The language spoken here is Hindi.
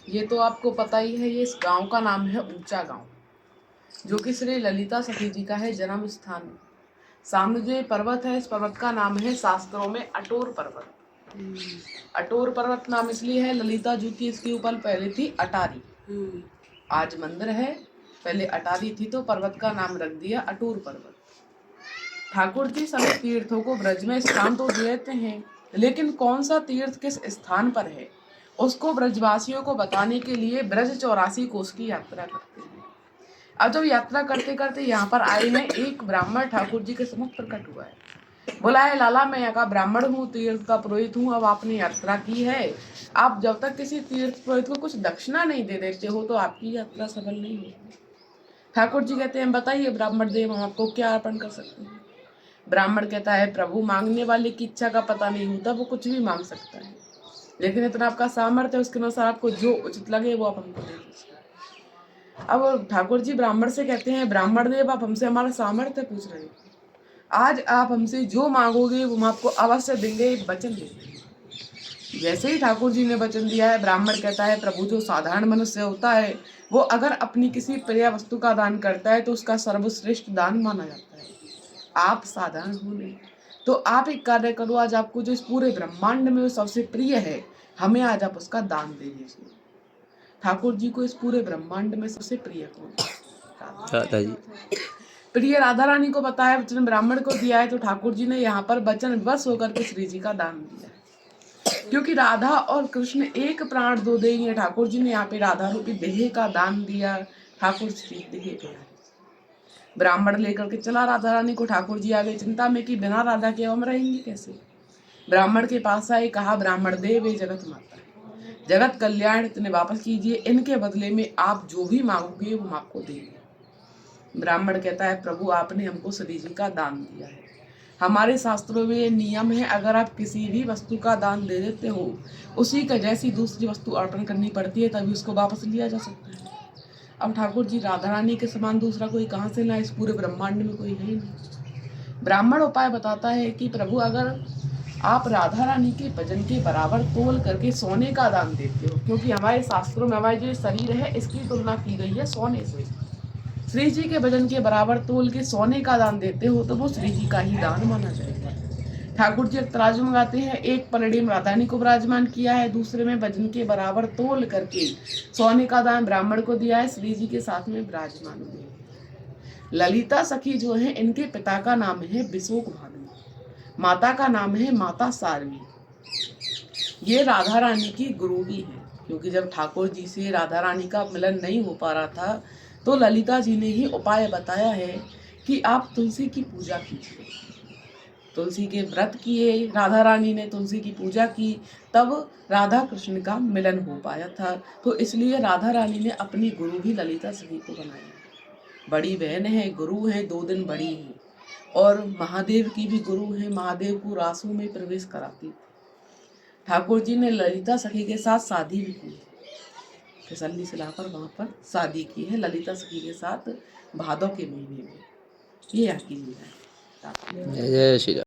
ये तो आपको पता ही है, ये इस गांव का नाम है ऊंचा गांव, जो कि श्री ललिता सखी जी का है जन्म स्थान। सामने जो ये पर्वत है, इस पर्वत का नाम है शास्त्रों में अटोर पर्वत। अटोर पर्वत नाम इसलिए है, ललिता जी की इसके ऊपर पहले थी अटारी। आज मंदिर है, पहले अटारी थी तो पर्वत का नाम रख दिया अटोर पर्वत। ठाकुर जी सभी तीर्थों को ब्रज में स्थान तो देते हैं, लेकिन कौन सा तीर्थ किस स्थान पर है उसको ब्रजवासियों को बताने के लिए ब्रज 84 कोस की यात्रा करते हैं। अब जब यात्रा करते करते यहाँ पर आए हैं, एक ब्राह्मण ठाकुर जी के सम्मुख प्रकट हुआ है। बोला है, लाला मैं यहाँ का ब्राह्मण हूँ, तीर्थ का पुरोहित हूँ। अब आपने यात्रा की है, आप जब तक किसी तीर्थ पुरोहित को कुछ दक्षिणा नहीं दे देते हो तो आपकी यात्रा सफल नहीं होगी। ठाकुर जी कहते हैं, बताइए ब्राह्मण देव, हम आपको क्या अर्पण कर सकते हैं। ब्राह्मण कहता है, प्रभु मांगने वाले की इच्छा का पता नहीं होता, वो कुछ भी मांग सकता है, लेकिन इतना आपका सामर्थ्य है, उसके अनुसार आपको जो उचित लगे वो आप हमको दे दीजिए। अब ठाकुर जी ब्राह्मण से कहते हैं, ब्राह्मण देव आप हमसे हमारा सामर्थ्य पूछ रहे हो, आज आप हमसे जो मांगोगे वो हम आपको अवश्य देंगे, एक वचन देंगे। जैसे ही ठाकुर जी ने वचन दिया है, ब्राह्मण कहता है, प्रभु जो साधारण मनुष्य होता है वो अगर अपनी किसी प्रिय वस्तु का दान करता है तो उसका सर्वश्रेष्ठ दान माना जाता है। आप साधारण हो नहीं, तो आप एक कार्य करो, आज आपको जो इस पूरे ब्रह्मांड में सबसे प्रिय है, हमें आज आप उसका दान दे दीजिए। ठाकुर जी को इस पूरे ब्रह्मांड में सबसे प्रिय कौन? राधा जी। प्रिय राधा रानी को बताया, वचन ब्राह्मण को दिया है, तो ठाकुर जी ने यहाँ पर वचन बस होकर के श्री जी का दान दिया है। क्योंकि राधा और कृष्ण एक प्राण दो देही है, ठाकुर जी ने यहाँ पे राधा रूपी देह का दान दिया। ठाकुर श्री देह पे ब्राह्मण लेकर के चला राधा रानी को। ठाकुर जी आ गए चिंता में कि बिना राधा के हम रहेंगे कैसे। ब्राह्मण के पास आए, कहा, ब्राह्मण देव ये जगत माता है, जगत कल्याण इतने वापस कीजिए, इनके बदले में आप जो भी मांगोगे वो हम आपको देंगे। ब्राह्मण कहता है, प्रभु आपने हमको श्री जी का दान दिया है, हमारे शास्त्रों में ये नियम है, अगर आप किसी भी वस्तु का दान दे देते हो, उसी का जैसी दूसरी वस्तु अर्पण करनी पड़ती है, तभी उसको वापस लिया जा सकता है। अब ठाकुर जी राधा रानी के समान दूसरा कोई कहाँ से लाए, इस पूरे ब्रह्मांड में कोई है ही नहीं। ब्राह्मण उपाय बताता है कि प्रभु अगर आप राधा रानी के भजन के बराबर तोल करके सोने का दान देते हो, क्योंकि हमारे शास्त्रों में हमारे जो शरीर है इसकी तुलना की गई है सोने से, श्री जी के भजन के बराबर तोल के सोने का दान देते हो तो वो श्री जी का ही दान माना जाएगा। ठाकुर जी तराजू मंगाते हैं, एक पलड़ी में राधा रानी को विराजमान किया है, दूसरे में भजन के बराबर तोल करके सोने का दान ब्राह्मण को दिया है, श्री जी के साथ में विराजमान हुए। ललिता सखी जो है, इनके पिता का नाम है विशोक भानु, माता का नाम है माता सारवी। ये राधा रानी की गुरु भी है, क्योंकि जब ठाकुर जी से राधा रानी का मिलन नहीं हो पा रहा था तो ललिता जी ने ही उपाय बताया है कि आप तुलसी की पूजा कीजिए। तुलसी के व्रत किए, राधा रानी ने तुलसी की पूजा की, तब राधा कृष्ण का मिलन हो पाया था। तो इसलिए राधा रानी ने अपनी गुरु भी ललिता सखी को बनाया। बड़ी बहन है, गुरु है, 2 दिन बड़ी है, और महादेव की भी गुरु है, महादेव को रासों में प्रवेश कराती थी। ठाकुर जी ने ललिता सखी के साथ शादी भी की, फिसलनी सिला पर वहाँ पर शादी की है ललिता सखी के साथ भादों के महीने में। ये यहाँ की लीला है। जय श्री राम।